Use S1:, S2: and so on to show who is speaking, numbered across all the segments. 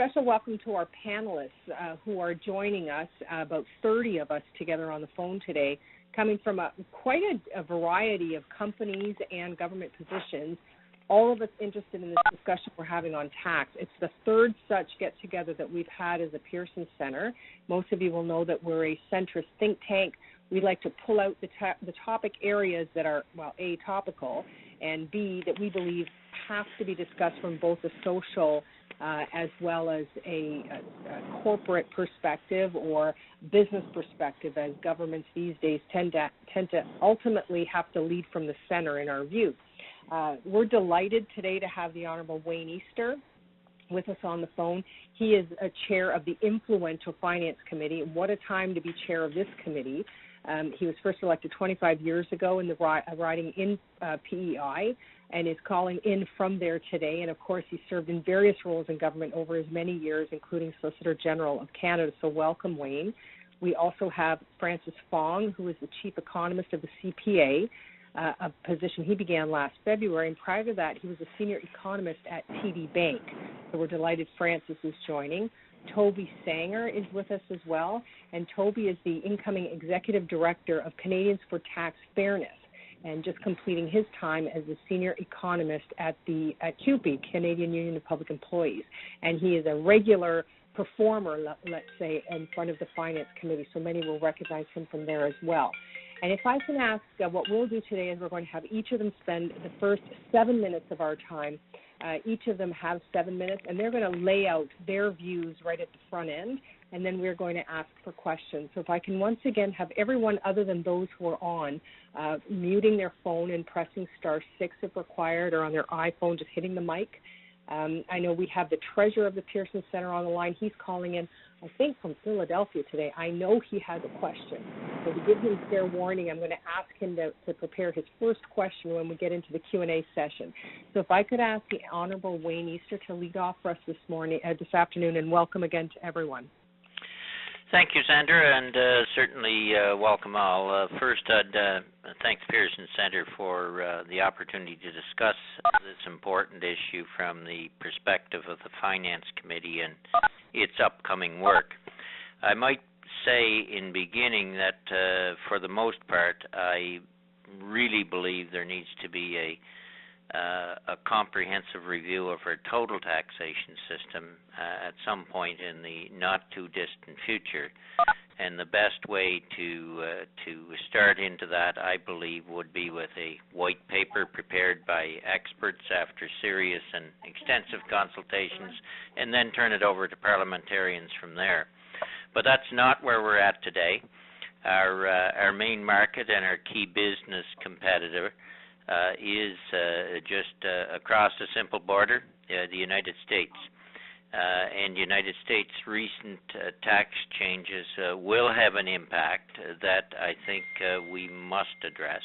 S1: special welcome to our panelists who are joining us, about 30 of us together on the phone today, coming from quite a variety of companies and government positions, all of us interested in this discussion we're having on tax. It's the third such get-together that we've had as a Pearson Center. Most of you will know that we're a centrist think tank. We like to pull out the topic areas that are, well, A, topical, and B, that we believe have to be discussed from both a social as well as a corporate perspective or business perspective, as governments these days tend to ultimately have to lead from the center in our view. We're delighted today to have the Honourable Wayne Easter with us on the phone. He is a chair of the influential Finance Committee. What a time to be chair of this committee. He was first elected 25 years ago in the riding in PEI and is calling in from there today. And, of course, he served in various roles in government over his many years, including Solicitor General of Canada. So welcome, Wayne. We also have Francis Fong, who is the Chief Economist of the CPA, a position he began last February. And prior to that, he was a Senior Economist at TD Bank. So we're delighted Francis is joining. Toby Sanger is with us as well, and Toby is the incoming Executive Director of Canadians for Tax Fairness, and just completing his time as a Senior Economist at CUPE, Canadian Union of Public Employees, and he is a regular performer, let's say, in front of the Finance Committee, so many will recognize him from there as well. And if I can ask, what we'll do today is we're going to have each of them spend the first 7 minutes of our time. Each of them have 7 minutes, and they're going to lay out their views right at the front end, and then we're going to ask for questions. So if I can once again have everyone other than those who are on muting their phone and pressing *6 if required, or on their iPhone just hitting the mic. I know we have the treasurer of the Pearson Center on the line. He's calling in, I think, from Philadelphia today. I know he has a question. So to give him fair warning, I'm going to ask him to prepare his first question when we get into the Q&A session. So if I could ask the Honourable Wayne Easter to lead off for us this afternoon, and welcome again to everyone.
S2: Thank you, Sandra, and certainly welcome all. First, I'd thank the Pearson Center for the opportunity to discuss this important issue from the perspective of the Finance Committee and its upcoming work. I might say in beginning that for the most part, I really believe there needs to be a comprehensive review of our total taxation system at some point in the not-too-distant future. And the best way to start into that, I believe, would be with a white paper prepared by experts after serious and extensive consultations, and then turn it over to parliamentarians from there. But that's not where we're at today. Our main market and our key business competitor is just across the simple border, the United States. And United States' recent tax changes will have an impact that I think we must address.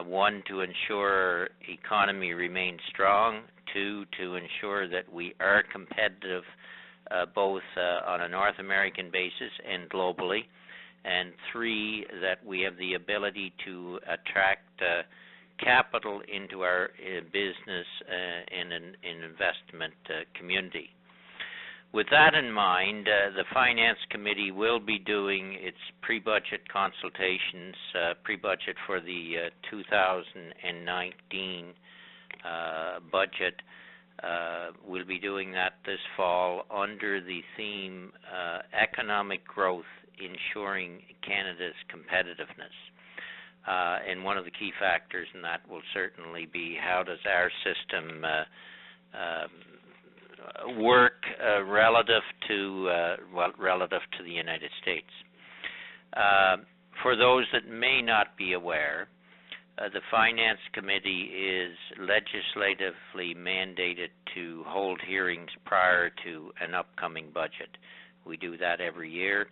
S2: One, to ensure our economy remains strong. Two, to ensure that we are competitive both on a North American basis and globally. And three, that we have the ability to attract capital into our business and an investment community. With that in mind, the Finance Committee will be doing its pre-budget consultations, pre-budget for the 2019 budget. We'll be doing that this fall under the theme Economic Growth, Ensuring Canada's Competitiveness. And one of the key factors in that will certainly be how does our system work relative to the United States. For those that may not be aware, the Finance Committee is legislatively mandated to hold hearings prior to an upcoming budget. We do that every year.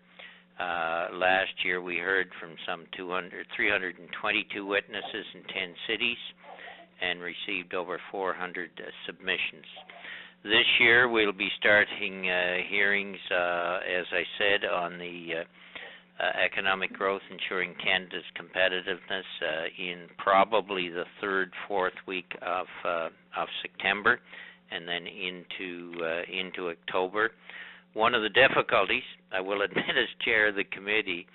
S2: Last year we heard from some 322 witnesses in 10 cities and received over 400 submissions. This year we'll be starting hearings, as I said, on the economic growth, ensuring Canada's competitiveness in probably the third, fourth week of September. and then into October. One of the difficulties, I will admit as chair of the committee,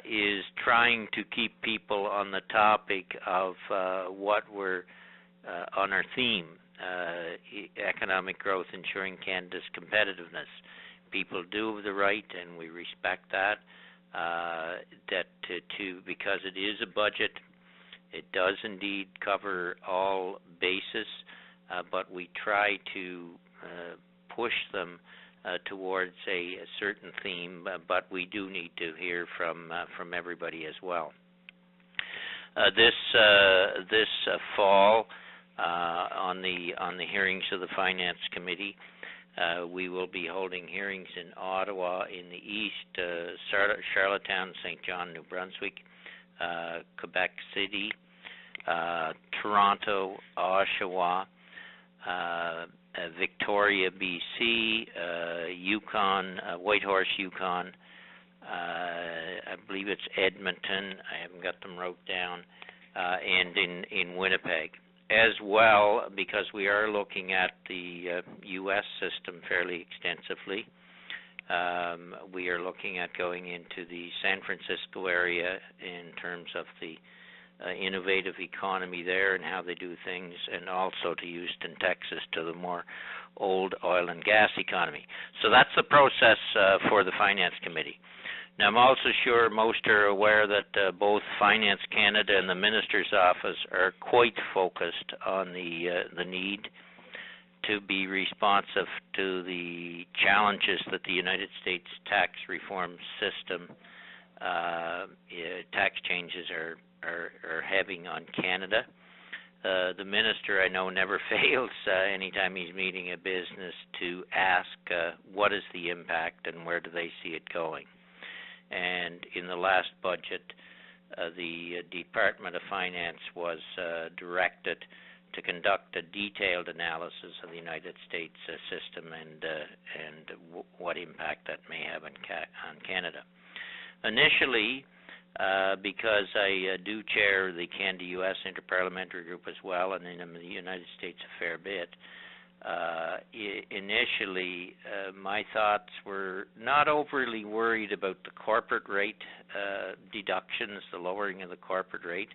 S2: is trying to keep people on the topic of what we're on our theme, economic growth, ensuring Canada's competitiveness. People do have the right, and we respect that. Because it is a budget, it does indeed cover all bases, but we try to push them towards a certain theme, but we do need to hear from everybody as well. This fall, on the hearings of the Finance Committee, we will be holding hearings in Ottawa in the east, Charlottetown, St. John, New Brunswick, Quebec City, Toronto, Oshawa, Victoria, BC, Yukon, Whitehorse, Yukon, I believe it's Edmonton, I haven't got them wrote down, and in Winnipeg. As well, because we are looking at the U.S. system fairly extensively, we are looking at going into the San Francisco area in terms of the innovative economy there and how they do things, and also to Houston, Texas, to the more old oil and gas economy. So that's the process for the Finance Committee. Now, I'm also sure most are aware that both Finance Canada and the Minister's Office are quite focused on the need to be responsive to the challenges that the United States tax reform system, tax changes are having on Canada. The Minister, I know, never fails anytime he's meeting a business to ask what is the impact and where do they see it going. And in the last budget, the Department of Finance was directed to conduct a detailed analysis of the United States system and what impact that may have on Canada. Initially, because I do chair the Canada-U.S. Interparliamentary Group as well, and in the United States a fair bit, initially, my thoughts were not overly worried about the corporate rate deductions, the lowering of the corporate rate,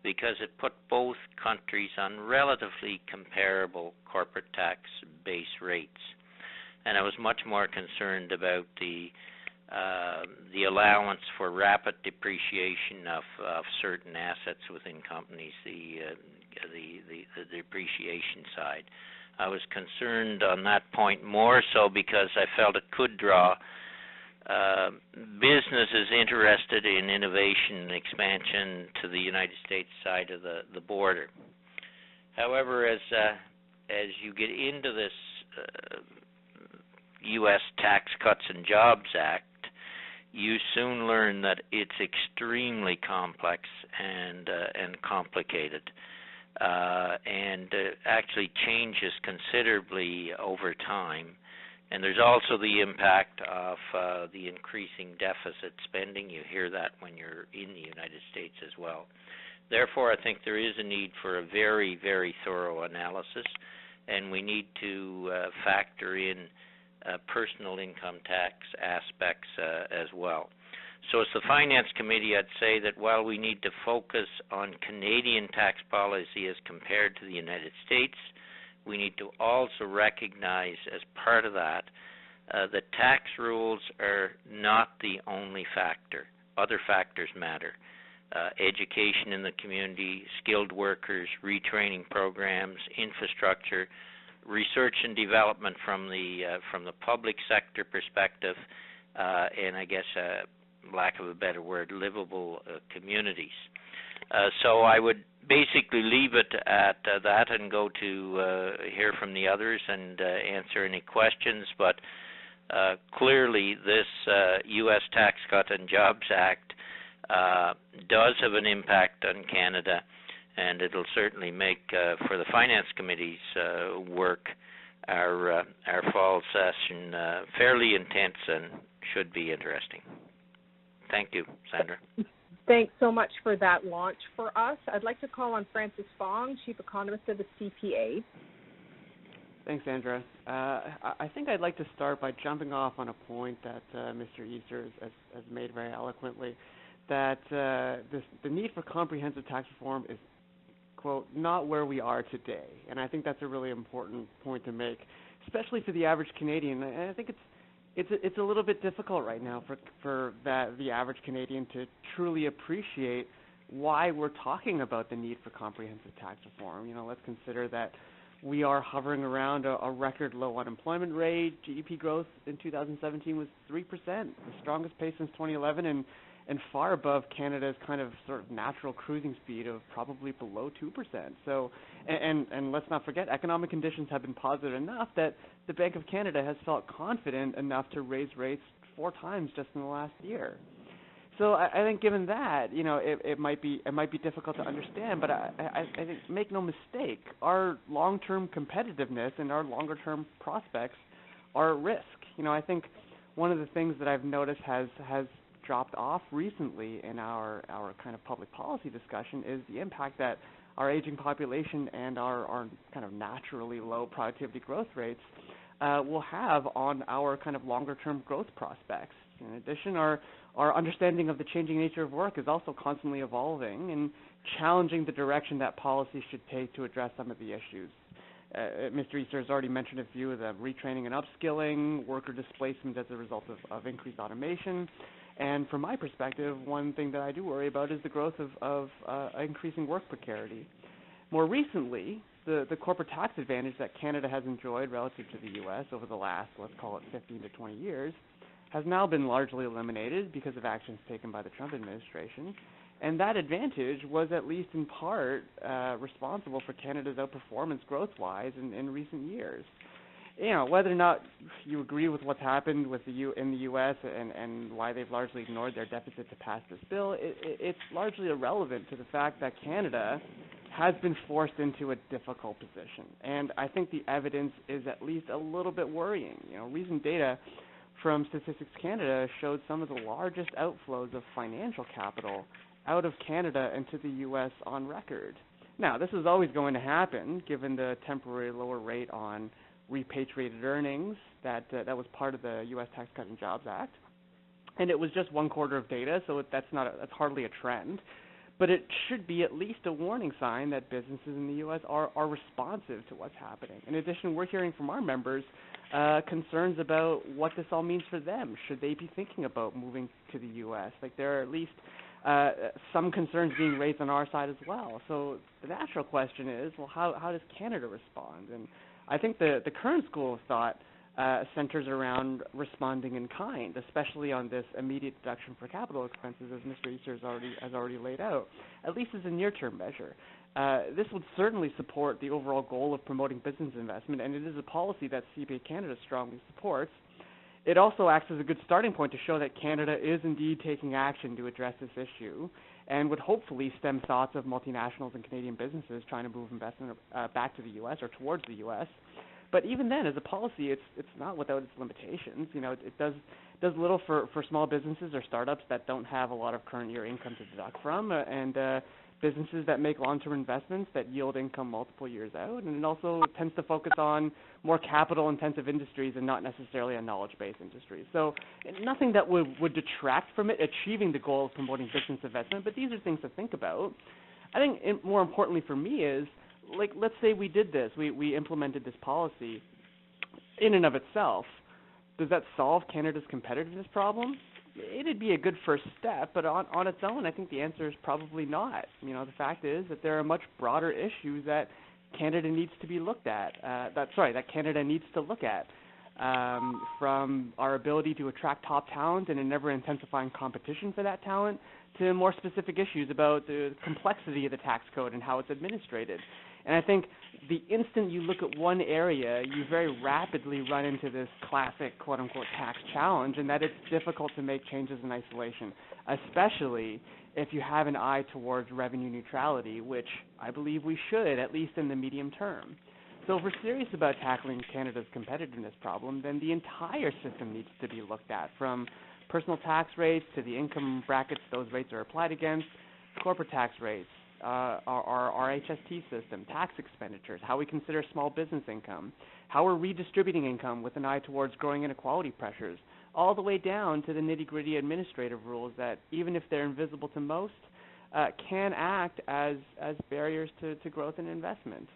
S2: because it put both countries on relatively comparable corporate tax base rates. And I was much more concerned about the allowance for rapid depreciation of certain assets within companies, the depreciation side. I was concerned on that point more so because I felt it could draw businesses interested in innovation and expansion to the United States side of the border. However, as you get into this U.S. Tax Cuts and Jobs Act, you soon learn that it's extremely complex and complicated. And actually changes considerably over time. And there's also the impact of the increasing deficit spending. You hear that when you're in the United States as well. Therefore, I think there is a need for a very, very thorough analysis, and we need to factor in personal income tax aspects as well. So as the Finance Committee, I'd say that while we need to focus on Canadian tax policy as compared to the United States, we need to also recognize as part of that that tax rules are not the only factor. Other factors matter. Education in the community, skilled workers, retraining programs, infrastructure, research and development from the public sector perspective, and I guess lack of a better word, livable communities. So I would basically leave it at that and go to hear from the others and answer any questions. But clearly this U.S. Tax Cut and Jobs Act does have an impact on Canada, and it'll certainly make for the Finance Committee's work our fall session fairly intense and should be interesting. Thank you, Sandra.
S1: Thanks so much for that launch for us. I'd like to call on Francis Fong, Chief Economist of the CPA.
S3: Thanks, Sandra. I think I'd like to start by jumping off on a point that Mr. Easter has made very eloquently, that the need for comprehensive tax reform is, quote, not where we are today. And I think that's a really important point to make, especially for the average Canadian. And I think it's a little bit difficult right now for the average Canadian to truly appreciate why we're talking about the need for comprehensive tax reform. Let's consider that we are hovering around a record low unemployment rate. GDP growth in 2017 was 3%, the strongest pace since 2011, and far above Canada's kind of sort of natural cruising speed of probably below 2%. So, and let's not forget, economic conditions have been positive enough that the Bank of Canada has felt confident enough to raise rates 4 times just in the last year. So I think, given that, it might be difficult to understand, but I think, make no mistake, our long-term competitiveness and our longer-term prospects are at risk. I think one of the things that I've noticed has dropped off recently in our kind of public policy discussion is the impact that our aging population and our kind of naturally low productivity growth rates will have on our kind of longer-term growth prospects. In addition, our understanding of the changing nature of work is also constantly evolving and challenging the direction that policy should take to address some of the issues. Mr. Easter has already mentioned a few of them: retraining and upskilling, worker displacement as a result of increased automation. And from my perspective, one thing that I do worry about is the growth of increasing work precarity. More recently, the corporate tax advantage that Canada has enjoyed relative to the U.S. over the last, let's call it 15 to 20 years, has now been largely eliminated because of actions taken by the Trump administration. And that advantage was, at least in part, responsible for Canada's outperformance growth-wise in recent years. Whether or not you agree with what's happened with in the U.S. and why they've largely ignored their deficit to pass this bill, it's largely irrelevant to the fact that Canada has been forced into a difficult position. And I think the evidence is at least a little bit worrying. Recent data from Statistics Canada showed some of the largest outflows of financial capital out of Canada into the U.S. on record. Now, this is always going to happen, given the temporary lower rate on repatriated earnings that was part of the U.S. Tax Cuts and Jobs Act, and it was just one quarter of data, so that's hardly a trend. But it should be at least a warning sign that businesses in the U.S. are responsive to what's happening. In addition, we're hearing from our members concerns about what this all means for them. Should they be thinking about moving to the U.S.? There are at least some concerns being raised on our side as well. So the natural question is, well, how does Canada respond? And I think the current school of thought centers around responding in kind, especially on this immediate deduction for capital expenses, as Mr. Easter has already laid out, at least as a near-term measure. This would certainly support the overall goal of promoting business investment, and it is a policy that CPA Canada strongly supports. It also acts as a good starting point to show that Canada is indeed taking action to address this issue, and would hopefully stem thoughts of multinationals and Canadian businesses trying to move investment back to the U.S. or towards the U.S. But even then, as a policy, it's not without its limitations. It does little for small businesses or startups that don't have a lot of current year income to deduct from, and businesses that make long-term investments that yield income multiple years out. And it also tends to focus on more capital-intensive industries and not necessarily on knowledge-based industries. So nothing that would detract from it achieving the goal of promoting business investment, but these are things to think about. I think more importantly for me is, let's say we did this, we implemented this policy in and of itself. Does that solve Canada's competitiveness problem? It'd be a good first step, but on its own, I think the answer is probably not. The fact is that there are much broader issues that Canada needs to be looked at. That Canada needs to look at, from our ability to attract top talent and an ever-intensifying competition for that talent, to more specific issues about the complexity of the tax code and how it's administrated. And I think the instant you look at one area, you very rapidly run into this classic quote-unquote tax challenge, and that it's difficult to make changes in isolation, especially if you have an eye towards revenue neutrality, which I believe we should, at least in the medium term. So if we're serious about tackling Canada's competitiveness problem, then the entire system needs to be looked at, from personal tax rates to the income brackets those rates are applied against, corporate tax rates, our HST system, tax expenditures, how we consider small business income, how we're redistributing income with an eye towards growing inequality pressures, all the way down to the nitty-gritty administrative rules that, even if they're invisible to most, can act as barriers to growth and investment.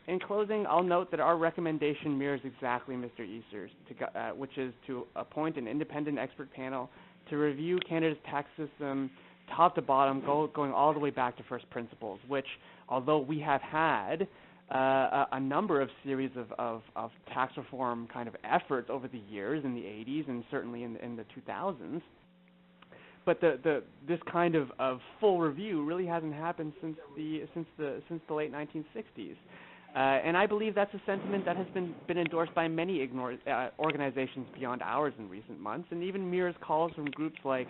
S3: In closing, I'll note that our recommendation mirrors exactly Mr. Easter's, which is to appoint an independent expert panel to review Canada's tax system top to bottom, going all the way back to first principles, which, although we have had a number of series of tax reform kind of efforts over the years in the 80s and certainly in the 2000s, but this kind of full review really hasn't happened since the late 1960s, and I believe that's a sentiment that has been endorsed by many organizations beyond ours in recent months, and even mirrors calls from groups like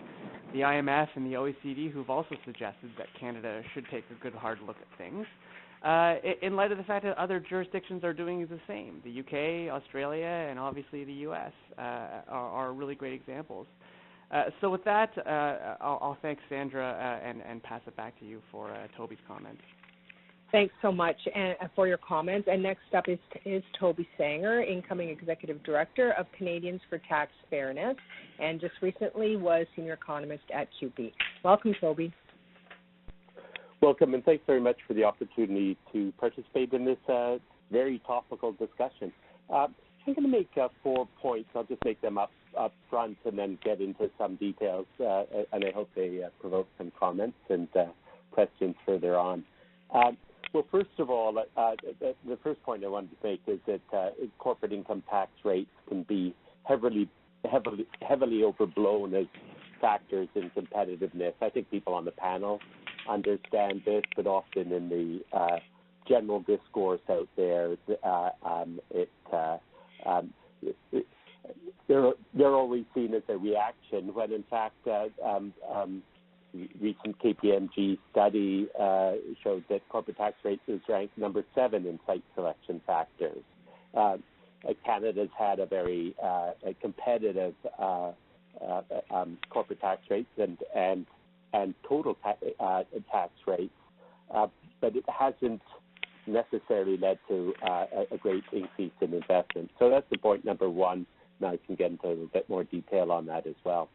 S3: the IMF and the OECD, who've also suggested that Canada should take a good hard look at things. In light of the fact that other jurisdictions are doing the same, the UK, Australia, and obviously the US are really great examples. So with that, I'll thank Sandra and pass it back to you for Toby's comments.
S1: Thanks so much for your comments. And next up is Toby Sanger, Incoming Executive Director of Canadians for Tax Fairness, and just recently was Senior Economist at CUPE. Welcome, Toby.
S4: Welcome, and thanks very much for the opportunity to participate in this very topical discussion. I'm going to make 4 points. I'll just make them up front and then get into some details, and I hope they provoke some comments and questions further on. Well, first of all, the first point I wanted to make is that corporate income tax rates can be heavily overblown as factors in competitiveness. I think people on the panel understand this, but often in the general discourse out there, they're always seen as a reaction, when in fact recent KPMG study showed that corporate tax rates is ranked number 7 in site selection factors. Canada's had a very competitive corporate tax rates and total tax rates, but it hasn't necessarily led to a great increase in investment. So that's the point number 1. Now I can get into a little bit more detail on that as well.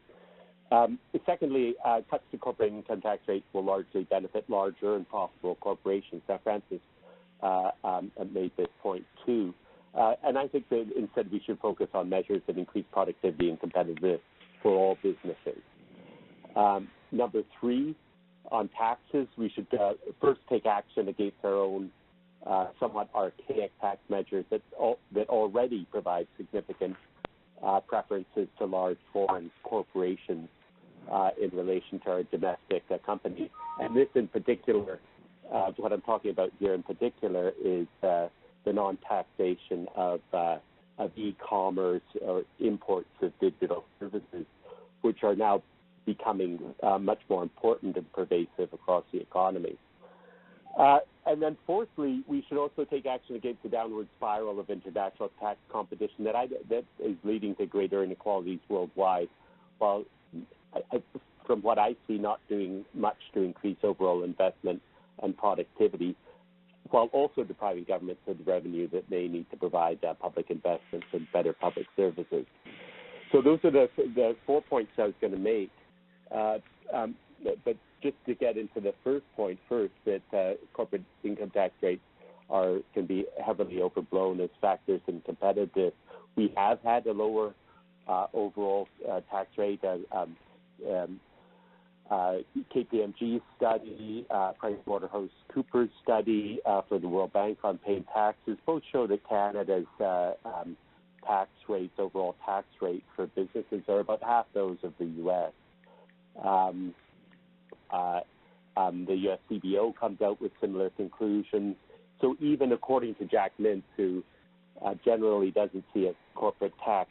S4: Secondly, cuts to corporate income tax rates will largely benefit larger and profitable corporations. Now, Francis made this point too. And I think that instead we should focus on measures that increase productivity and competitiveness for all businesses. Number 3, on taxes, we should first take action against our own somewhat archaic tax measures that already provide significant preferences to large foreign corporations in relation to our domestic companies. And this in particular, what I'm talking about here in particular, is the non-taxation of e-commerce or imports of digital services, which are now becoming much more important and pervasive across the economy. And then fourthly, we should also take action against the downward spiral of international tax competition that is leading to greater inequalities worldwide, while from what I see not doing much to increase overall investment and productivity, while also depriving governments of the revenue that they need to provide public investments and better public services. So those are the 4 points I was going to make. But just to get into the first point first, that corporate income tax rates can be heavily overblown as factors in competitiveness. We have had a lower overall tax rate. KPMG study, PricewaterhouseCoopers study for the World Bank on paying taxes both show that Canada's tax rates, overall tax rates for businesses, are about half those of the U.S. The U.S. CBO comes out with similar conclusions. So even according to Jack Mintz, who generally doesn't see a corporate tax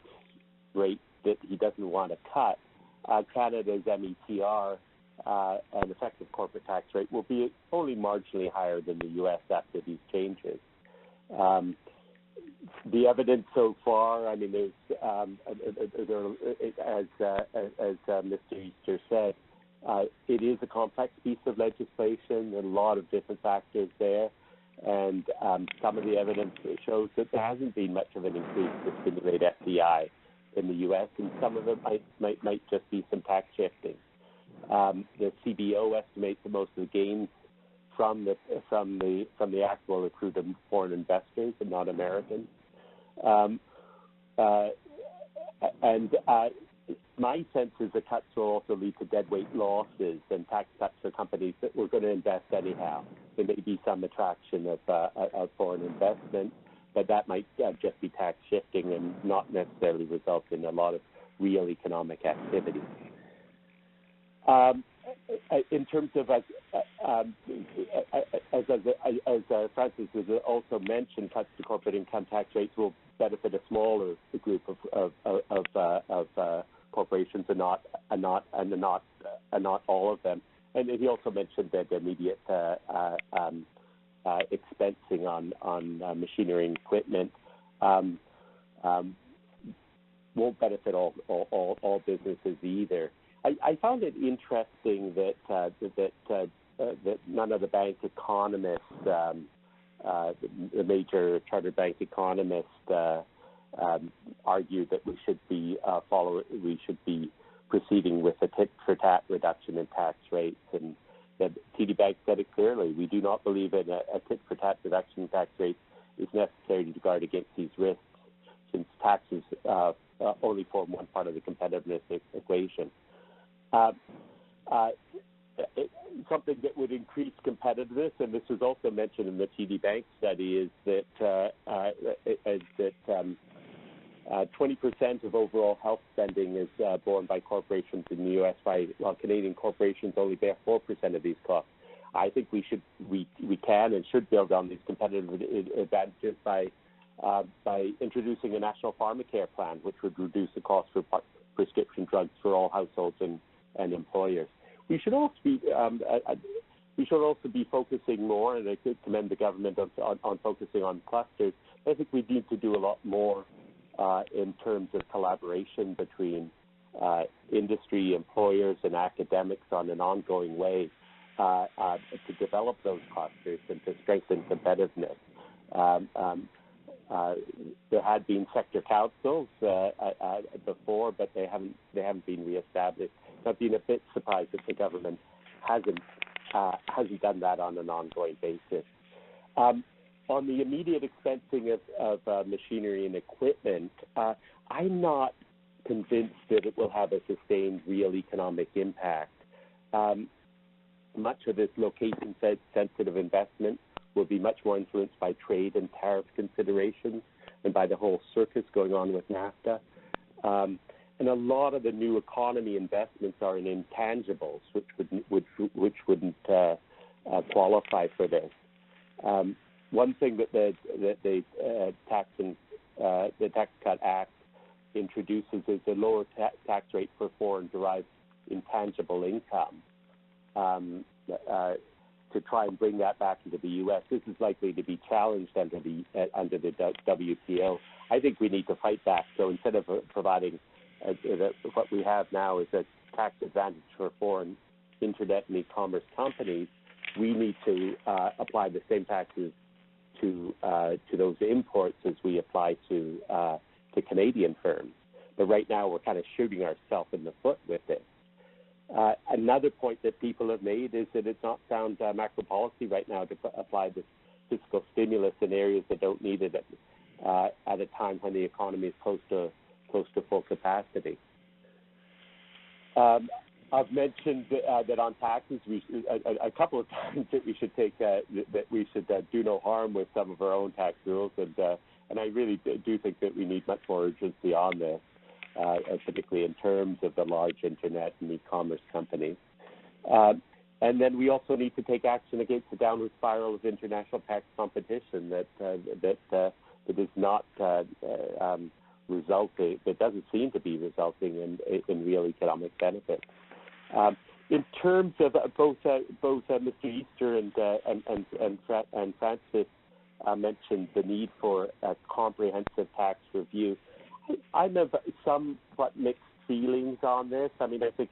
S4: rate that he doesn't want to cut, Canada's METR, an effective corporate tax rate, will be only marginally higher than the U.S. after these changes. The evidence so far, I mean, there's, as Mr. Easter said, It is a complex piece of legislation, a lot of different factors there, and some of the evidence shows that there hasn't been much of an increase to stimulate FDI in the U.S., and some of it might just be some tax shifting. The CBO estimates that most of the gains from the act will accrue to foreign investors and not Americans. My sense is the cuts will also lead to deadweight losses and tax cuts for companies that were going to invest anyhow. There may be some attraction of foreign investment, but that might just be tax shifting and not necessarily result in a lot of real economic activity. In terms of, as Francis has also mentioned, cuts to corporate income tax rates will benefit a smaller group of corporations, and not all of them. And he also mentioned that immediate expensing on machinery and equipment won't benefit all businesses either. I found it interesting that none of the bank economists, the major chartered bank economists, argued that we should be proceeding with a tit-for-tat reduction in tax rates, and the TD Bank said it clearly. We do not believe in a tit-for-tat reduction in tax rates is necessary to guard against these risks, since taxes only form one part of the competitiveness equation. Something that would increase competitiveness, and this was also mentioned in the TD Bank study, is that 20% of overall health spending is borne by corporations in the U.S., while Canadian corporations only bear 4% of these costs. I think we can and should build on these competitive advantages by introducing a national pharmacare plan, which would reduce the cost for prescription drugs for all households and employers. We should also be focusing more, and I could commend the government on focusing on clusters. I think we need to do a lot more in terms of collaboration between industry, employers, and academics on an ongoing way to develop those clusters and to strengthen competitiveness. There had been sector councils before, but they haven't been reestablished. So I've been a bit surprised that the government hasn't done that on an ongoing basis. On the immediate expensing of machinery and equipment, I'm not convinced that it will have a sustained real economic impact. Much of this location-sensitive investment will be much more influenced by trade and tariff considerations and by the whole circus going on with NAFTA. And a lot of the new economy investments are in intangibles, which wouldn't qualify for this. One thing that the Tax Cut Act introduces is a lower tax rate for foreign-derived intangible income. To try and bring that back into the U.S. This is likely to be challenged under the WTO. I think we need to fight back. So instead of providing what we have now is a tax advantage for foreign internet and e-commerce companies, we need to apply the same taxes to those imports as we apply to Canadian firms. But right now we're kind of shooting ourselves in the foot with this. Another point that people have made is that it's not sound macro policy right now to apply this fiscal stimulus in areas that don't need it at a time when the economy is close to full capacity. I've mentioned that on taxes, a couple of times that we should do no harm with some of our own tax rules, and I really do think that we need much more urgency on this. Particularly in terms of the large internet and e-commerce companies. And then we also need to take action against the downward spiral of international tax competition that is not resulting, that doesn't seem to be resulting in real economic benefit. In terms of both Mr. Easter and Francis mentioned the need for a comprehensive tax review. I'm of somewhat mixed feelings on this. I mean, I think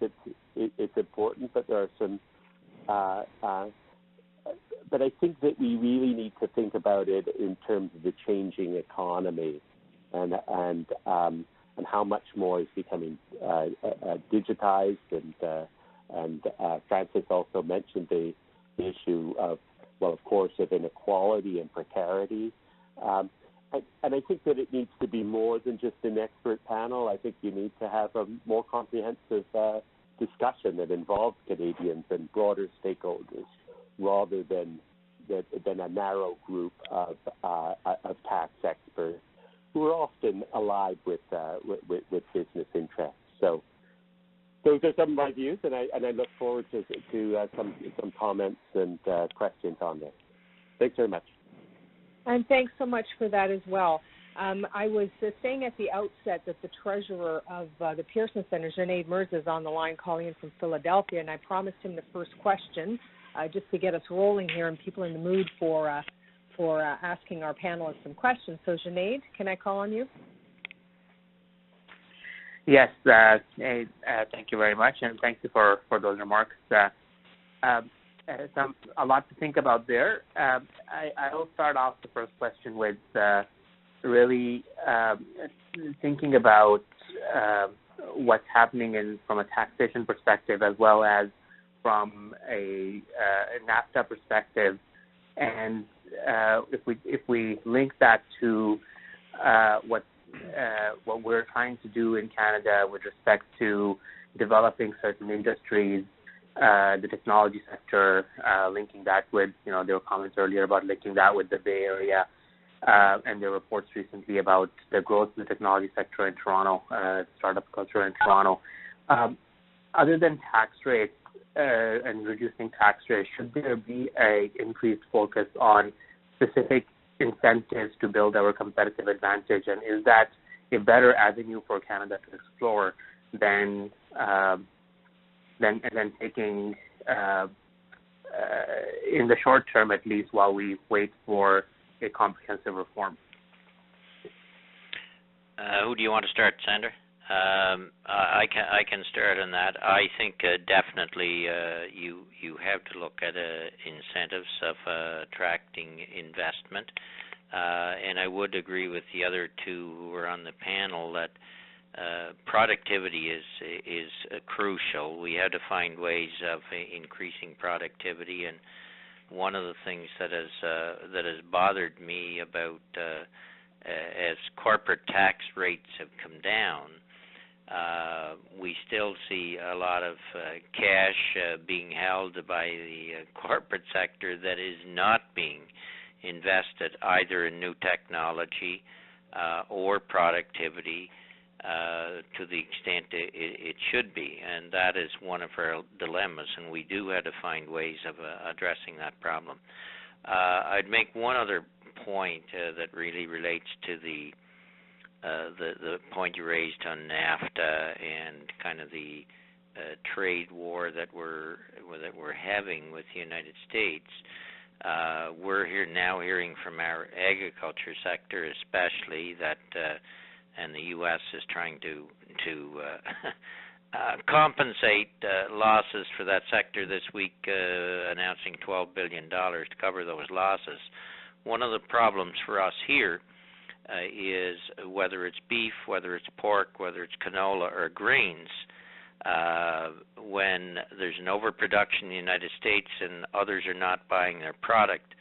S4: it's important, but there are some. But I think that we really need to think about it in terms of the changing economy, and how much more is becoming digitized. And Francis also mentioned the issue of, well, of course, of inequality and precarity. And I think that it needs to be more than just an expert panel. I think you need to have a more comprehensive discussion that involves Canadians and broader stakeholders, rather than a narrow group of tax experts who are often allied with business interests. So those are some of my views, and I look forward to some comments and questions on this. Thanks very much.
S1: And thanks so much for that as well. I was saying at the outset that the treasurer of the Pearson Center, Junaid Mirza, is on the line calling in from Philadelphia, and I promised him the first question just to get us rolling here and people in the mood for asking our panelists some questions. So, Junaid, can I call on you?
S5: Yes, thank you very much, and thank you for those remarks. A lot to think about there. I'll start off the first question with really thinking about what's happening from a taxation perspective, as well as from a NAFTA perspective, and if we link that to what we're trying to do in Canada with respect to developing certain industries, the technology sector, linking that with, there were comments earlier about linking that with the Bay Area, and there were reports recently about the growth in the technology sector in Toronto, startup culture in Toronto. Other than tax rates and reducing tax rates, should there be an increased focus on specific incentives to build our competitive advantage, and is that a better avenue for Canada to explore than taking, in the short term at least, while we wait for a comprehensive reform?
S2: Who do you want to start, Sandra? I can start on that. I think definitely you have to look at incentives of attracting investment, and I would agree with the other two who were on the panel that productivity is crucial. We have to find ways of increasing productivity, and one of the things that has bothered me about as corporate tax rates have come down, we still see a lot of cash being held by the corporate sector that is not being invested either in new technology or productivity to the extent it should be, and that is one of our dilemmas, and we do have to find ways of addressing that problem. I'd make one other point that really relates to the point you raised on NAFTA and kind of the trade war that we're having with the United States. We're hearing from our agriculture sector, especially, that and the U.S. is trying to compensate losses for that sector this week, announcing $12 billion to cover those losses. One of the problems for us here is whether it's beef, whether it's pork, whether it's canola or grains, when there's an overproduction in the United States and others are not buying their product,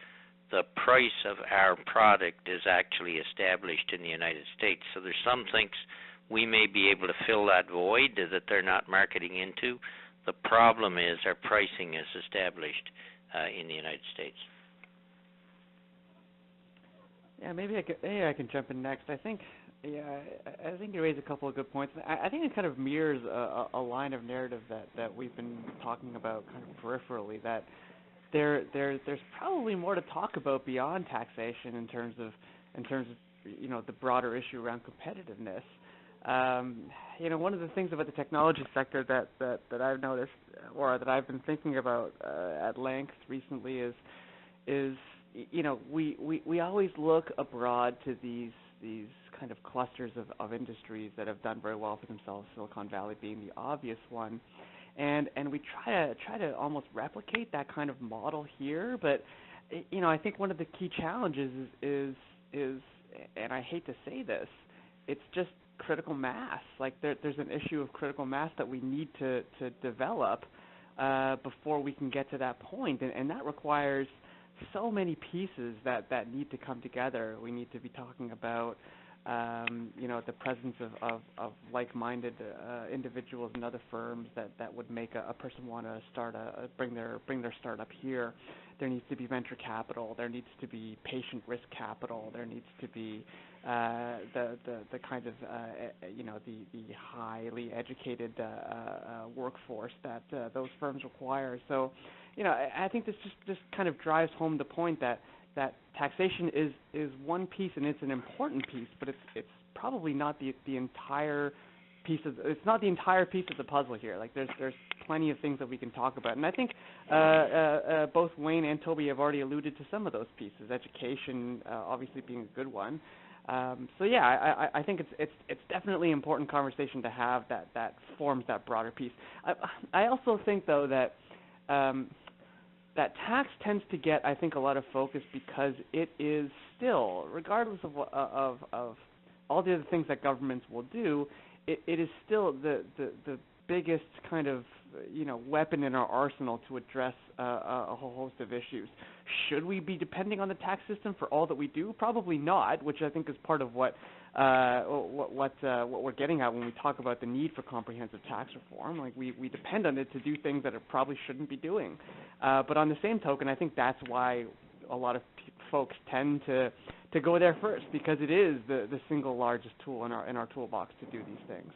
S2: the price of our product is actually established in the United States. So there's some things we may be able to fill that void that they're not marketing into. The problem is our pricing is established in the United States.
S3: Yeah, maybe I can jump in next. I think you raised a couple of good points. I think it kind of mirrors a line of narrative that we've been talking about kind of peripherally, that there's probably more to talk about beyond taxation in terms of the broader issue around competitiveness. One of the things about the technology sector that I've noticed, or that I've been thinking about at length recently, is we always look abroad to these kind of clusters of industries that have done very well for themselves, Silicon Valley being the obvious one. And we try to almost replicate that kind of model here, but I think one of the key challenges is and I hate to say this, it's just critical mass. Like there's an issue of critical mass that we need to develop before we can get to that point, and that requires so many pieces that need to come together. We need to be talking about the presence of like-minded individuals and other firms that would make a person want to bring their startup here. There needs to be venture capital. There needs to be patient risk capital. There needs to be the kind of the highly educated workforce that those firms require. So, I think this just kind of drives home the point that taxation is one piece, and it's an important piece, but it's probably not the entire piece of it's not the entire piece of the puzzle here. Like there's plenty of things that we can talk about, and I think both Wayne and Toby have already alluded to some of those pieces. Education, obviously, being a good one. So yeah, I think it's definitely an important conversation to have that forms that broader piece. I also think though that that tax tends to get, I think, a lot of focus because it is still, regardless of all the other things that governments will do, it is still the biggest kind of weapon in our arsenal to address a whole host of issues. Should we be depending on the tax system for all that we do? Probably not, which I think is part of what we're getting at when we talk about the need for comprehensive tax reform. Like we depend on it to do things that it probably shouldn't be doing. But on the same token, I think that's why a lot of folks tend to go there first, because it is the single largest tool in our toolbox to do these things.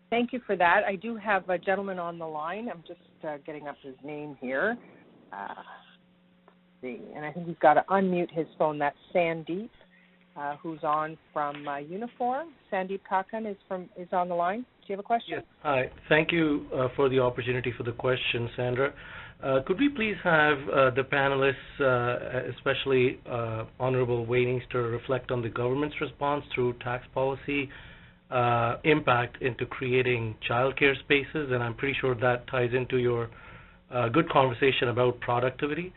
S1: Thank you for that. I do have a gentleman on the line. I'm just getting up his name here. Let's see, and I think he's got to unmute his phone. That's Sandeep, who's on from Uniform. Sandeep Kakan is on the line. Do you have a question?
S6: Yes. Hi. Thank you for the opportunity for the question, Sandra. Could we please have the panelists, especially Honorable Wayne Easter, reflect on the government's response through tax policy impact into creating childcare spaces? And I'm pretty sure that ties into your good conversation about productivity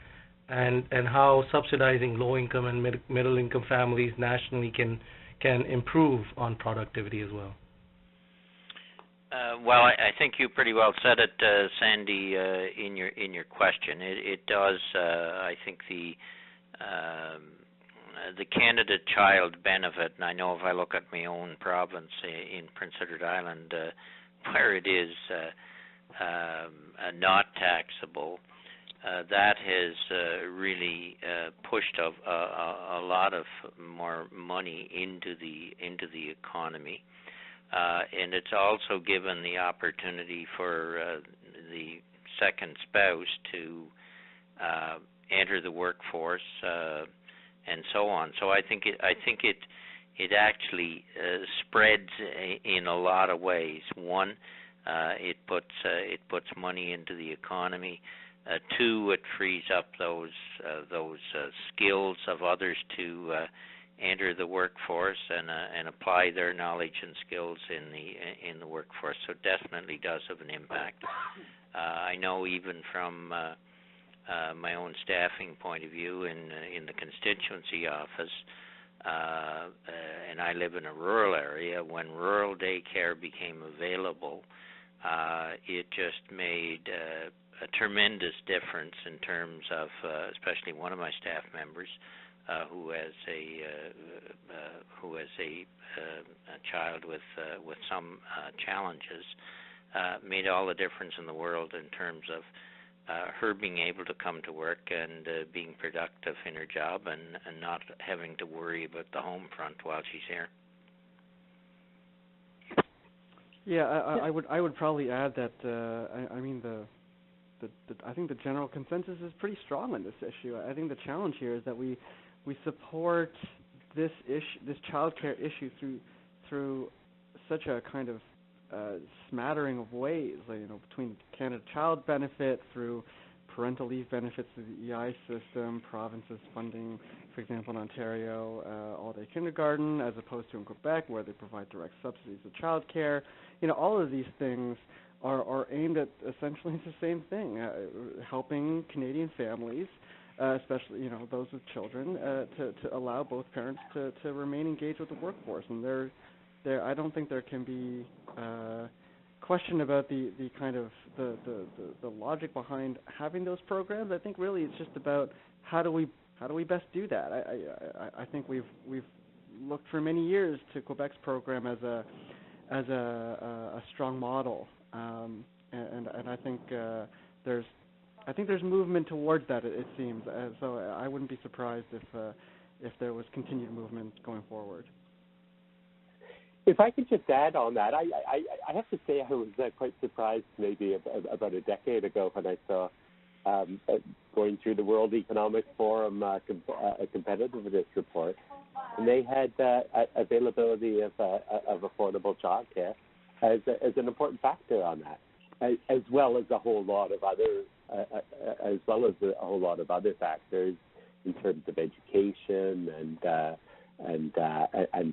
S6: and how subsidizing low-income and middle-income families nationally can improve on productivity as well.
S2: Well, I think you pretty well said it, Sandy, in your question. It does. I think the candidate child benefit, and I know if I look at my own province in Prince Edward Island, where it is not taxable, that has really pushed a lot of more money into the economy. And it's also given the opportunity for the second spouse to enter the workforce and so on. So I think it actually spreads in a lot of ways. One, it puts money into the economy. Two, it frees up those skills of others to enter the workforce and apply their knowledge and skills in the workforce. So it definitely does have an impact. I know even from my own staffing point of view in the constituency office, and I live in a rural area, when rural daycare became available, it just made a tremendous difference in terms of, especially one of my staff members, who has a child with some challenges, made all the difference in the world in terms of her being able to come to work and being productive in her job and not having to worry about the home front while she's here.
S3: Yeah, I would probably add that I mean I think the general consensus is pretty strong on this issue. I think the challenge here is that we support this childcare issue through such a kind of smattering of ways, between Canada Child Benefit, through parental leave benefits through the EI system, provinces funding, for example, in Ontario, all-day kindergarten, as opposed to in Quebec, where they provide direct subsidies of childcare. All of these things are aimed at essentially the same thing, helping Canadian families, especially those with children, to allow both parents to remain engaged with the workforce. And I don't think there can be question about the kind of the logic behind having those programs. I think really it's just about how do we best do that. I think we've looked for many years to Quebec's program as a strong model, and I think there's movement towards that. It seems, so I wouldn't be surprised if there was continued movement going forward.
S4: If I could just add on that, I have to say I was quite surprised maybe about a decade ago when I saw going through the World Economic Forum a competitiveness report, and they had availability of affordable childcare as an important factor on that, as well as a whole lot of other factors in terms of education and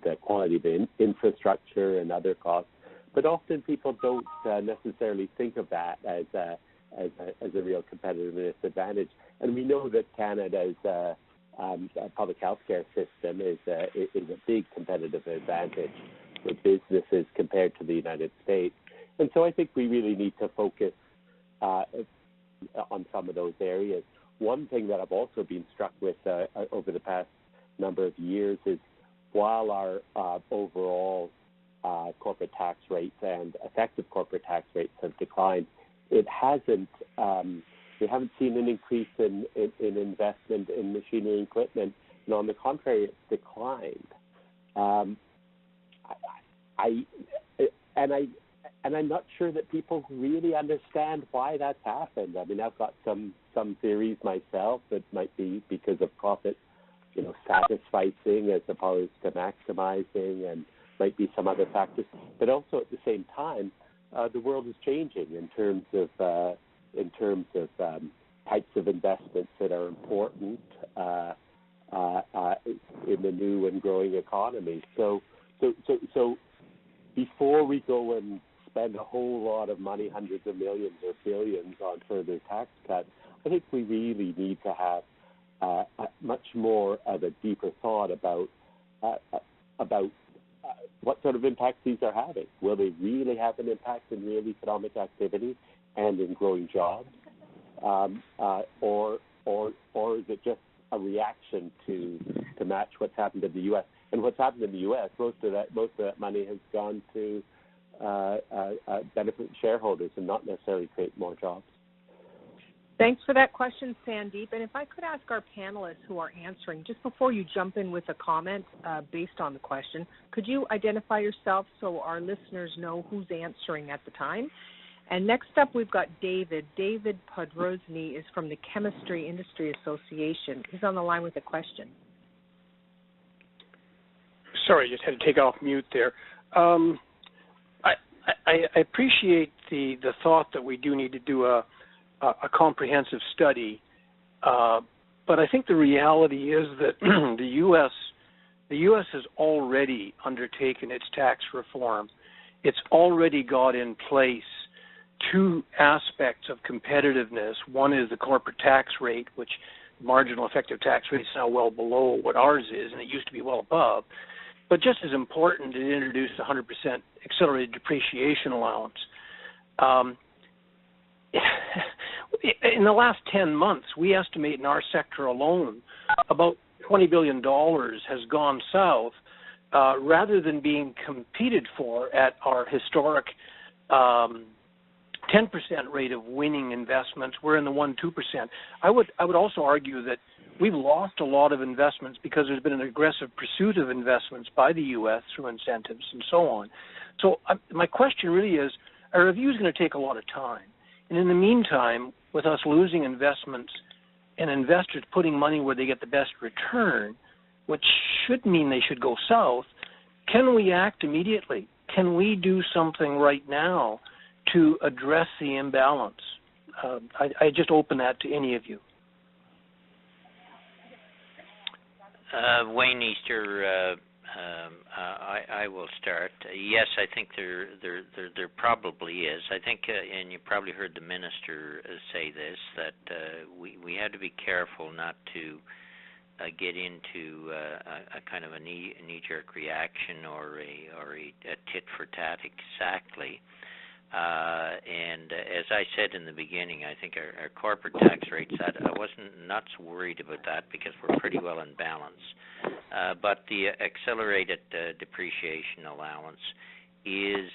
S4: the quality of infrastructure and other costs. But often people don't necessarily think of that as a real competitiveness advantage. And we know that Canada's public health care system is a big competitive advantage for businesses compared to the United States. And so I think we really need to focus on some of those areas. One thing that I've also been struck with over the past number of years is while our overall corporate tax rates and effective corporate tax rates have declined, it hasn't. We haven't seen an increase in investment in machinery and equipment, and on the contrary, it's declined. I'm not sure that people really understand why that's happened. I mean, I've got some theories myself that might be because of profit, satisficing as opposed to maximizing, and might be some other factors. But also at the same time, the world is changing in terms of types of investments that are important in the new and growing economy. So before we go and spend a whole lot of money, hundreds of millions or billions, on further tax cuts, I think we really need to have much more of a deeper thought about what sort of impact these are having. Will they really have an impact in real economic activity and in growing jobs, or is it just a reaction to match what's happened in the U.S.? And what's happened in the U.S., most of that money has gone to benefit shareholders and not necessarily create more jobs.
S1: Thanks for that question, Sandeep. And if I could ask our panelists who are answering, just before you jump in with a comment based on the question, could you identify yourself so our listeners know who's answering at the time? And next up, we've got David. David Podrozny is from the Chemistry Industry Association. He's on the line with a question.
S7: Sorry, just had to take off mute there. I appreciate the thought that we do need to do a comprehensive study, but I think the reality is that the U.S. has already undertaken its tax reform. It's already got in place two aspects of competitiveness. One is the corporate tax rate, which marginal effective tax rate is now well below what ours is, and it used to be well above. But just as important, it introduced a 100% accelerated depreciation allowance. In the last 10 months, we estimate in our sector alone about $20 billion has gone south rather than being competed for at our historic 10% rate of winning investments. We're in the 1-2%. I would also argue that we've lost a lot of investments because there's been an aggressive pursuit of investments by the U.S. through incentives and so on. So my question really is, our review is going to take a lot of time. And in the meantime, with us losing investments and investors putting money where they get the best return, which should mean they should go south, can we act immediately? Can we do something right now to address the imbalance? I just open that to any of you.
S2: Wayne Easter, I will start. Yes, I think there probably is. I think, and you probably heard the minister say this, that we had to be careful not to get into a kind of a knee-jerk reaction or a tit for tat exactly. And as I said in the beginning, I think our corporate tax rates, I wasn't not so worried about that because we're pretty well in balance. But the accelerated depreciation allowance is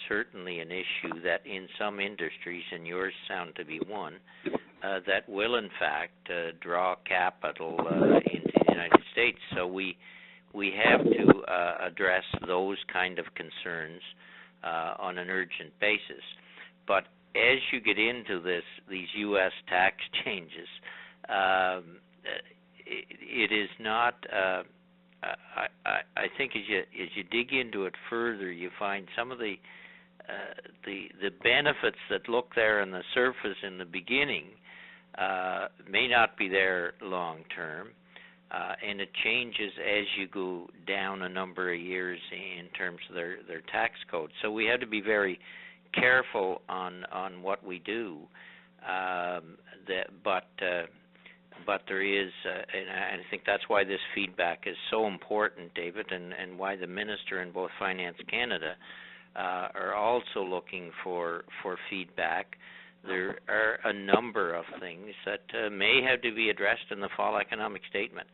S2: certainly an issue that in some industries, and yours sound to be one, that will in fact draw capital into the United States. So we have to address those kind of concerns on an urgent basis. But as you get into these U.S. tax changes, it is not. I think as you dig into it further, you find some of the benefits that look there on the surface in the beginning may not be there long term. And it changes as you go down a number of years in terms of their tax code. So we have to be very careful on what we do. But there is, and I think that's why this feedback is so important, David, and why the minister in both Finance Canada are also looking for feedback. There are a number of things that may have to be addressed in the fall economic statement,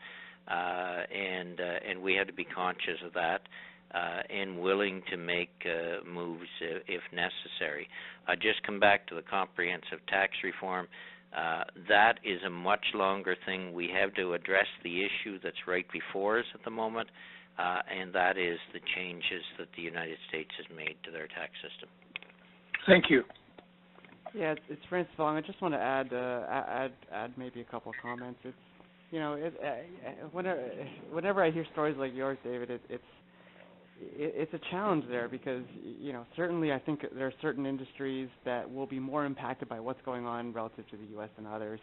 S2: and we have to be conscious of that and willing to make moves if necessary. I just come back to the comprehensive tax reform. That is a much longer thing. We have to address the issue that's right before us at the moment, and that is the changes that the United States has made to their tax system.
S7: Thank you.
S3: Yeah, it's Francis Fong. I just want to add maybe a couple of comments. It's whenever I hear stories like yours, David, it's a challenge there because certainly I think there are certain industries that will be more impacted by what's going on relative to the U.S. than others.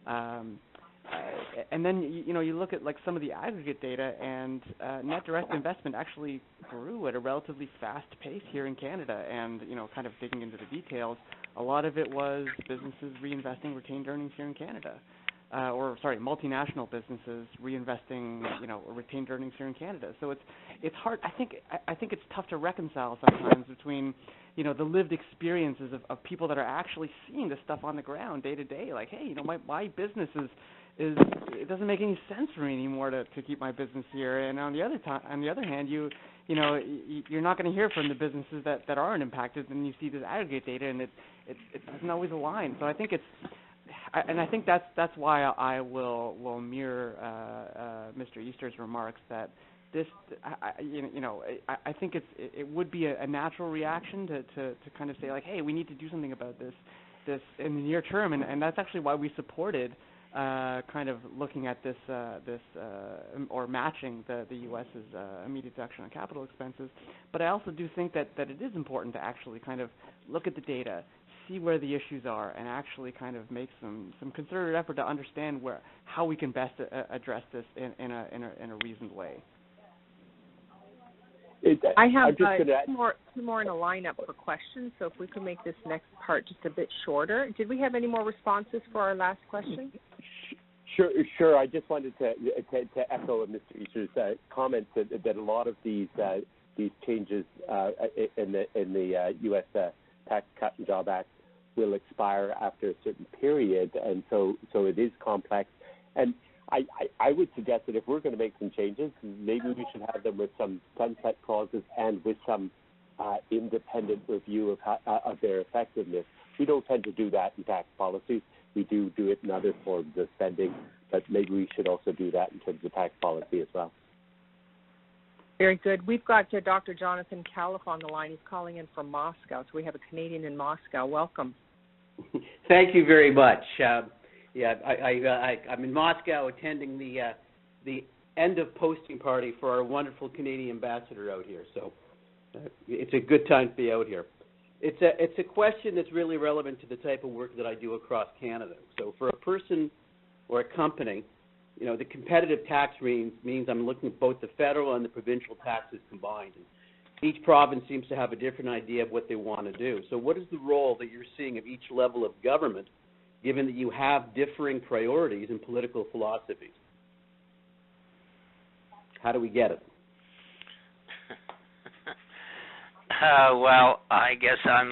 S3: And then you look at like some of the aggregate data, and net direct investment actually grew at a relatively fast pace here in Canada. And kind of digging into the details, a lot of it was businesses reinvesting retained earnings here in Canada, multinational businesses reinvesting retained earnings here in Canada. So it's hard. I think it's tough to reconcile sometimes between the lived experiences of people that are actually seeing this stuff on the ground day to day. Like, hey, my business is it doesn't make any sense for me anymore to keep my business here. And on the other hand, you're not going to hear from the businesses that aren't impacted, and you see this aggregate data, and it doesn't always align. So I think I think that's why I will mirror Mr. Easter's remarks that this, I think it would be a natural reaction to kind of say like, hey, we need to do something about this in the near term, and that's actually why we supported kind of looking at this or matching the U.S.'s immediate deduction on capital expenses. But I also do think that it is important to actually kind of look at the data, see where the issues are, and actually kind of make some concerted effort to understand how we can best address this in a reasoned way.
S1: I have two more in a lineup for questions, so if we could make this next part just a bit shorter. Did we have any more responses for our last question?
S4: Sure. I just wanted to echo Mr. Easter's comments that a lot of these changes in the U.S. Tax Cut and Job Act will expire after a certain period, and so it is complex. And I would suggest that if we're going to make some changes, maybe we should have them with some sunset clauses and with some independent review of their effectiveness. We don't tend to do that in tax policies. We do it in other forms of spending, but maybe we should also do that in terms of tax policy as well.
S1: Very good. We've got Dr. Jonathan Califf on the line. He's calling in from Moscow, so we have a Canadian in Moscow. Welcome.
S8: Thank you very much. I'm in Moscow attending the end of posting party for our wonderful Canadian ambassador out here. So it's a good time to be out here. It's a question that's really relevant to the type of work that I do across Canada. So for a person or a company, the competitive tax means I'm looking at both the federal and the provincial taxes combined. And each province seems to have a different idea of what they want to do. So what is the role that you're seeing of each level of government, given that you have differing priorities and political philosophies? How do we get it?
S2: Well, I guess I'm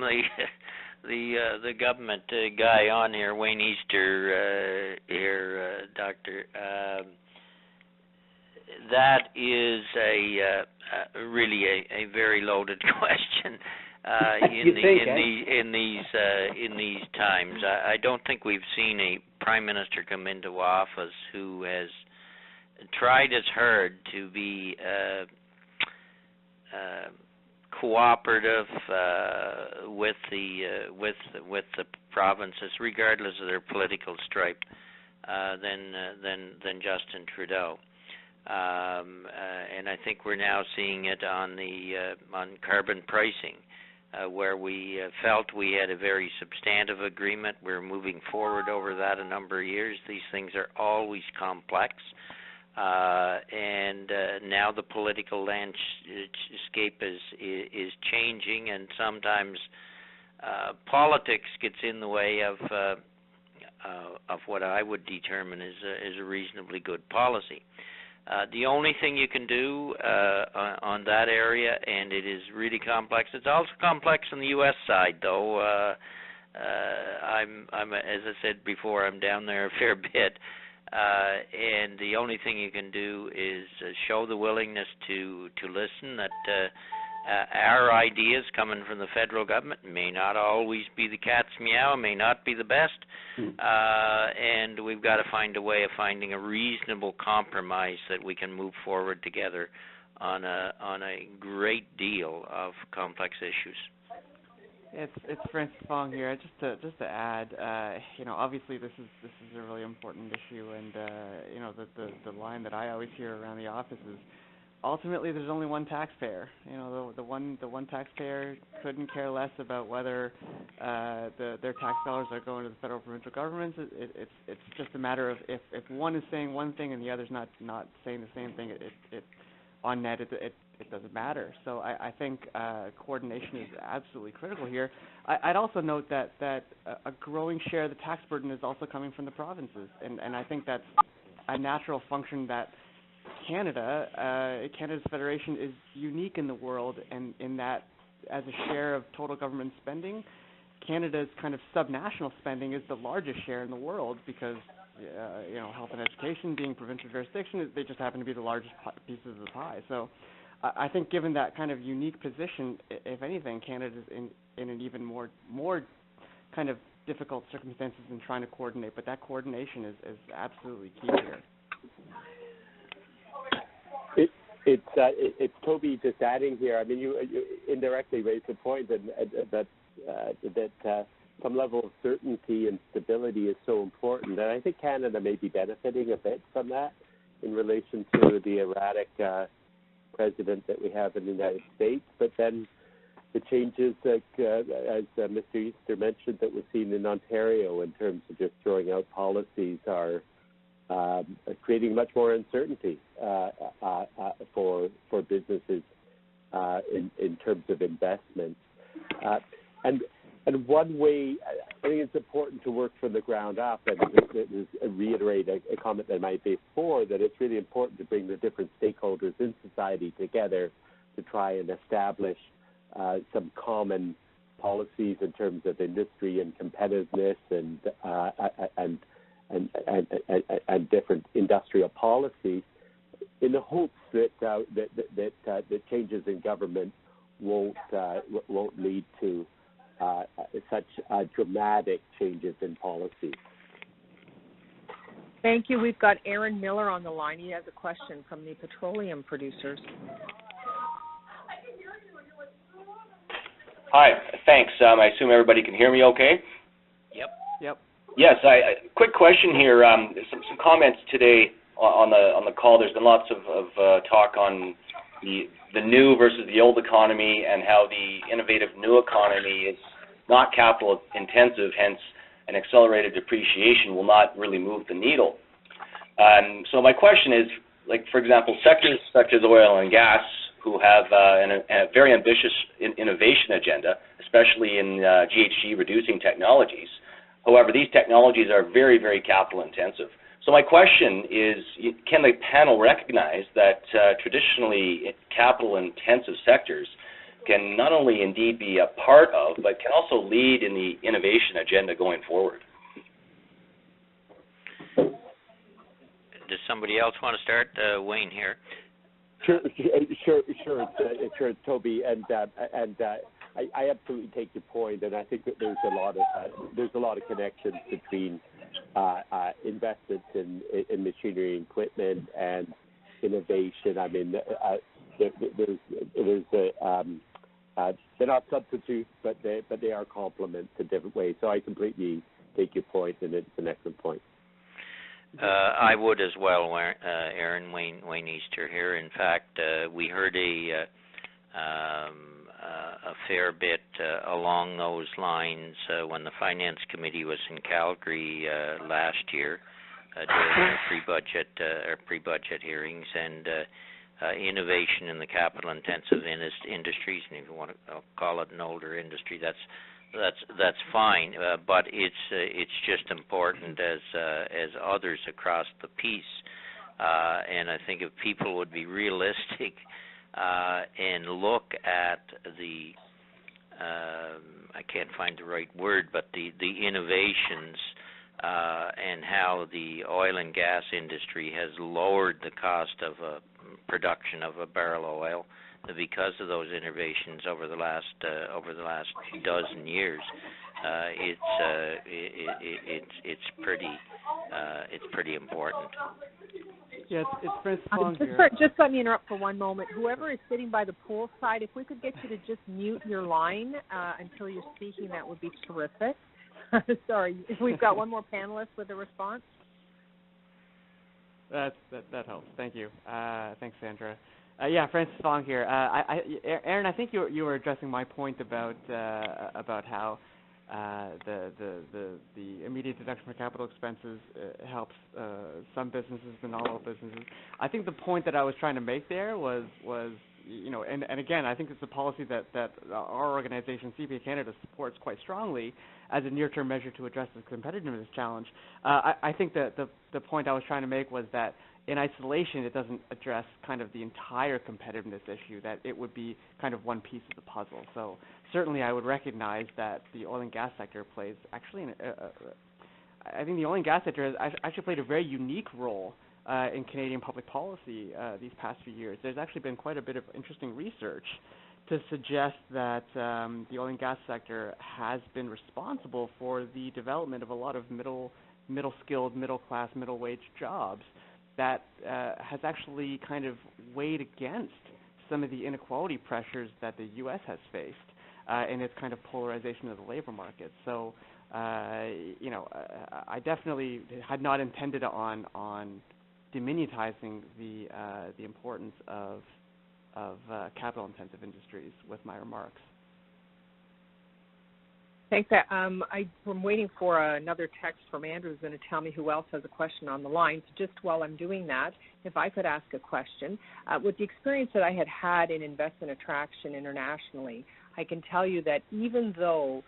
S2: the government guy on here, Wayne Easter here, Doctor. That is really a very loaded question in these times. I don't think we've seen a prime minister come into office who has tried as hard to be cooperative with the provinces, regardless of their political stripe, than Justin Trudeau. And I think we're now seeing it on carbon pricing, where we felt we had a very substantive agreement. We're moving forward over that a number of years. These things are always complex. And now the political landscape is changing, and sometimes politics gets in the way of what I would determine is a reasonably good policy. The only thing you can do on that area, and it is really complex. It's also complex on the U.S. side, though. I'm as I said before, I'm down there a fair bit. And the only thing you can do is show the willingness to listen, that our ideas coming from the federal government may not always be the cat's meow, may not be the best, and we've got to find a way of finding a reasonable compromise that we can move forward together on a great deal of complex issues.
S3: It's Francis Fong here. Just to add, obviously this is a really important issue, and the line that I always hear around the office is, ultimately there's only one taxpayer. The one taxpayer couldn't care less about whether their tax dollars are going to the federal provincial governments. It's just a matter of if one is saying one thing and the other's not saying the same thing. It on net it doesn't matter. So I think coordination is absolutely critical here. I'd also note that a growing share of the tax burden is also coming from the provinces, and I think that's a natural function that Canada's federation is unique in the world, and in that, as a share of total government spending, Canada's kind of subnational spending is the largest share in the world because health and education being provincial jurisdiction, they just happen to be the largest pieces of the pie. So I think given that kind of unique position, if anything, Canada's in an even more kind of difficult circumstances in trying to coordinate, but that coordination is absolutely key here.
S4: It's Toby just adding here. I mean, you indirectly raised the point that some level of certainty and stability is so important, and I think Canada may be benefiting a bit from that in relation to the erratic president that we have in the United States. But then the changes that, as Mr. Easter mentioned, that we've seen in Ontario in terms of just throwing out policies are creating much more uncertainty for businesses in terms of investments. And one way, I think it's important to work from the ground up, and reiterate a comment that I made before, that it's really important to bring the different stakeholders in society together to try and establish some common policies in terms of industry and competitiveness and different industrial policies, in the hopes that changes in government won't lead to such dramatic changes in policy.
S1: Thank you. We've got Aaron Miller on the line. He has a question from the petroleum producers.
S9: Hi, thanks. I assume everybody can hear me okay?
S2: Yep.
S9: Yes, quick question here. Some comments today on the call. There's been lots of talk on the new versus the old economy, and how the innovative new economy is not capital intensive, hence an accelerated depreciation will not really move the needle. So my question is, like, for example, sectors such as oil and gas, who have a very ambitious innovation agenda, especially in GHG reducing technologies. However, these technologies are very, very capital intensive. So my question is, can the panel recognize that traditionally capital intensive sectors can not only indeed be a part of, but can also lead in the innovation agenda going forward?
S2: Does somebody else want to start? Wayne here.
S4: Sure, Toby, and I absolutely take your point, and I think that there's a lot of connections between investments in machinery and equipment and innovation. I mean, they're not substitutes, but they are complements in different ways. So I completely take your point, and it's an excellent point.
S2: I would as well, Aaron. Wayne Easter here. In fact, we heard a fair bit along those lines when the Finance Committee was in Calgary last year during our pre-budget hearings, and innovation in the capital-intensive industries, and if you want to call it an older industry, that's fine, but it's just important as others across the piece. And I think if people would be realistic and look at the I can't find the right word, but the innovations and how the oil and gas industry has lowered the cost of production of a barrel of oil because of those innovations over the last dozen years. It's pretty important.
S3: Yes, it's Prince Fong here.
S1: Just let me interrupt for one moment. Whoever is sitting by the pool side, if we could get you to just mute your line until you're speaking, that would be terrific. Sorry, we've got one more panelist with a response.
S3: That helps. Thank you. Thanks, Sandra. Yeah, Francis Fong here. Aaron, I think you were addressing my point about how the immediate deduction for capital expenses helps some businesses, but not all businesses. I think the point that I was trying to make there was and again, I think it's a policy that our organization, CPA Canada, supports quite strongly as a near-term measure to address the competitiveness challenge. I think that the point I was trying to make was that in isolation, it doesn't address kind of the entire competitiveness issue, that it would be kind of one piece of the puzzle. So certainly I would recognize that the oil and gas sector plays actually, I think the oil and gas sector has actually played a very unique role in Canadian public policy these past few years. There's actually been quite a bit of interesting research to suggest that the oil and gas sector has been responsible for the development of a lot of middle-skilled, middle-class, middle-wage jobs that has actually kind of weighed against some of the inequality pressures that the U.S. has faced in its kind of polarization of the labor market. So, I definitely had not intended on diminutizing the importance of capital-intensive industries with my remarks.
S1: Thanks. I'm waiting for another text from Andrew who's going to tell me who else has a question on the line. So just while I'm doing that, if I could ask a question. With the experience that I had in investment attraction internationally, I can tell you that even though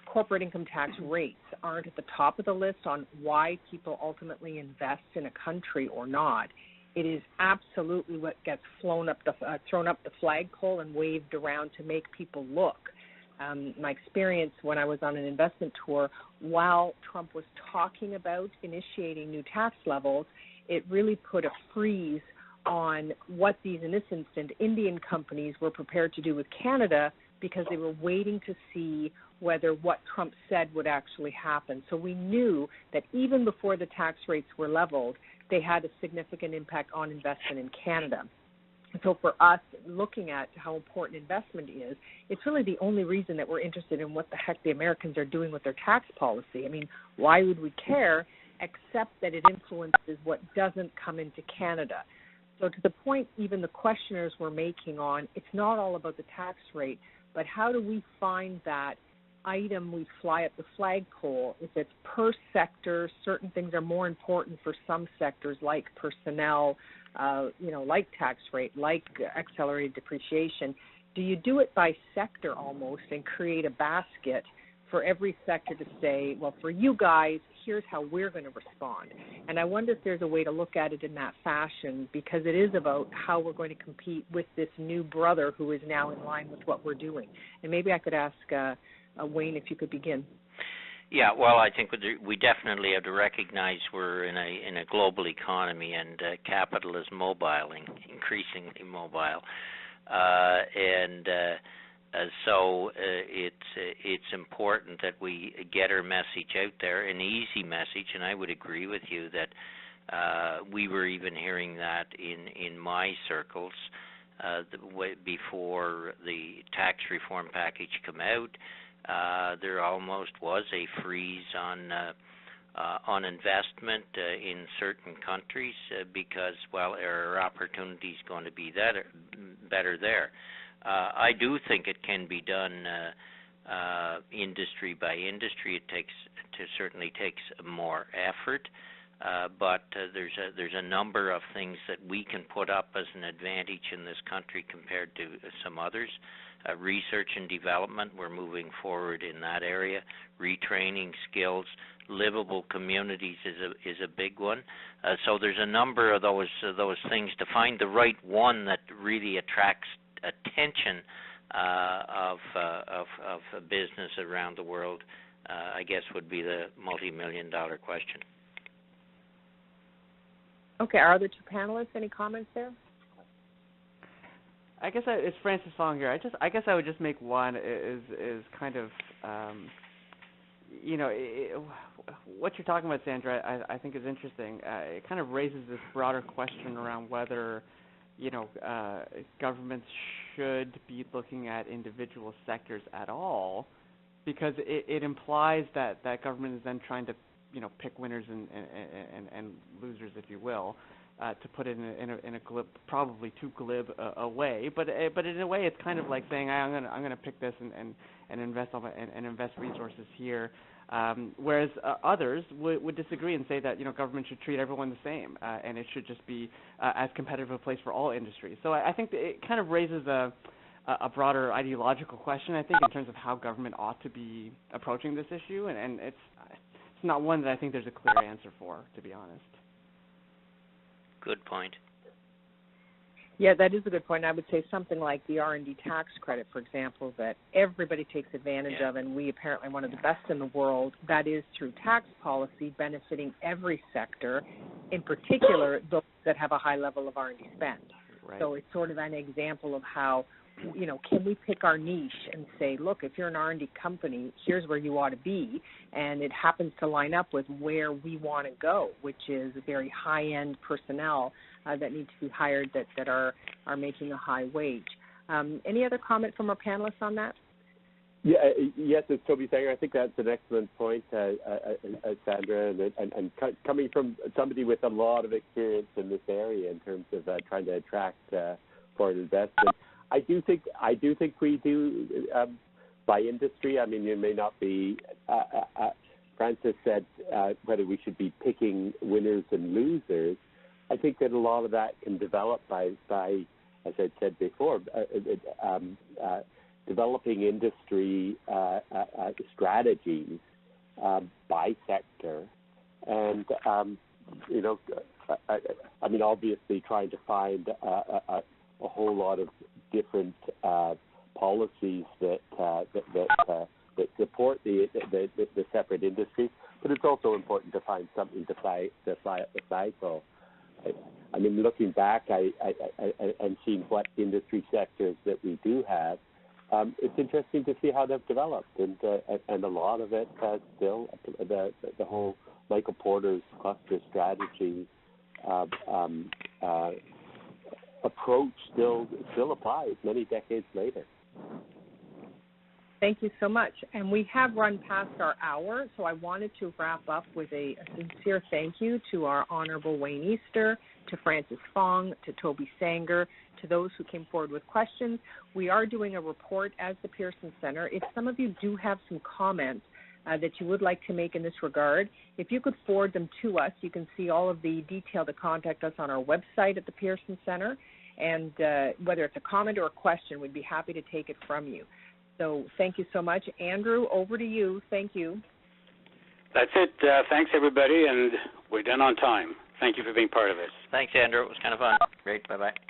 S1: corporate income tax rates aren't at the top of the list on why people ultimately invest in a country or not, it is absolutely what gets thrown up the flagpole and waved around to make people look. My experience when I was on an investment tour, while Trump was talking about initiating new tax levels, it really put a freeze on what these, in this instance, Indian companies were prepared to do with Canada because they were waiting to see whether what Trump said would actually happen. So we knew that even before the tax rates were leveled, they had a significant impact on investment in Canada. So for us, looking at how important investment is, it's really the only reason that we're interested in what the heck the Americans are doing with their tax policy. I mean, why would we care except that it influences what doesn't come into Canada? So to the point even the questioners were making on, it's not all about the tax rate, but how do we find that item we fly up the flagpole? If it's per sector, certain things are more important for some sectors, like personnel, like tax rate, like accelerated depreciation. Do you do it by sector almost and create a basket for every sector to say, well, for you guys, here's how we're going to respond? And I wonder if there's a way to look at it in that fashion, because it is about how we're going to compete with this new brother who is now in line with what we're doing. And maybe I could ask Wayne if you could begin.
S2: Yeah, well, I think we definitely have to recognize we're in a global economy, and capital is mobile, increasingly mobile, so it's important that we get our message out there, an easy message. And I would agree with you that we were even hearing that in my circles before the tax reform package came out. There almost was a freeze on investment in certain countries because, well, there are opportunities going to be better there. I do think it can be done industry by industry. It certainly takes more effort, but there's a number of things that we can put up as an advantage in this country compared to some others. Research and development, we're moving forward in that area. Retraining skills, livable communities is a big one. So there's a number of those things. To find the right one that really attracts attention of business around the world, I guess, would be the multi-million-dollar question.
S1: Okay, are there two panelists? Any comments there?
S3: I guess it's Francis Fong here. I guess I would just make one is kind of what you're talking about, Sandra. I think is interesting. It kind of raises this broader question around whether governments should be looking at individual sectors at all, because it implies that government is then trying to pick winners and losers, if you will. To put it in a glib, probably too glib a way, but in a way it's kind of like saying I'm gonna pick this and invest and invest resources here, whereas others would disagree and say that government should treat everyone the same, and it should just be as competitive a place for all industries. So I think it kind of raises a broader ideological question, I think, in terms of how government ought to be approaching this issue, and it's not one that I think there's a clear answer for, to be honest.
S2: Good point.
S1: Yeah, that is a good point. I would say something like the R&D tax credit, for example, that everybody takes advantage of, and we apparently one of the best in the world. That is through tax policy benefiting every sector, in particular those that have a high level of R&D spend.
S3: Right.
S1: So it's sort of an example of how, can we pick our niche and say, look, if you're an R&D company, here's where you ought to be, and it happens to line up with where we want to go, which is very high-end personnel that need to be hired that are making a high wage. Any other comment from our panelists on that?
S4: Yeah, yes, it's Toby Sanger. I think that's an excellent point, Sandra, and coming from somebody with a lot of experience in this area in terms of trying to attract foreign investment. I do think we do by industry. I mean, you may not be. Francis said whether we should be picking winners and losers. I think that a lot of that can develop by as I said before, developing industry strategies by sector, and I mean, obviously trying to find a whole lot of different policies that support the separate industries, but it's also important to find something to fly up the cycle. I mean, looking back, and seeing what industry sectors that we do have, it's interesting to see how they've developed, and a lot of it still the whole Michael Porter's cluster strategy approach still applies many decades later.
S1: Thank you so much. And we have run past our hour, so I wanted to wrap up with a sincere thank you to our Honorable Wayne Easter, to Francis Fong, to Toby Sanger, to those who came forward with questions. We are doing a report as the Pearson Center. If some of you do have some comments that you would like to make in this regard, if you could forward them to us, you can see all of the detail to contact us on our website at the Pearson Center. And whether it's a comment or a question, we'd be happy to take it from you. So thank you so much. Andrew, over to you. Thank you.
S10: That's it. Thanks, everybody, and we're done on time. Thank you for being part of this.
S2: Thanks, Andrew. It was kind of fun. Great. Bye-bye.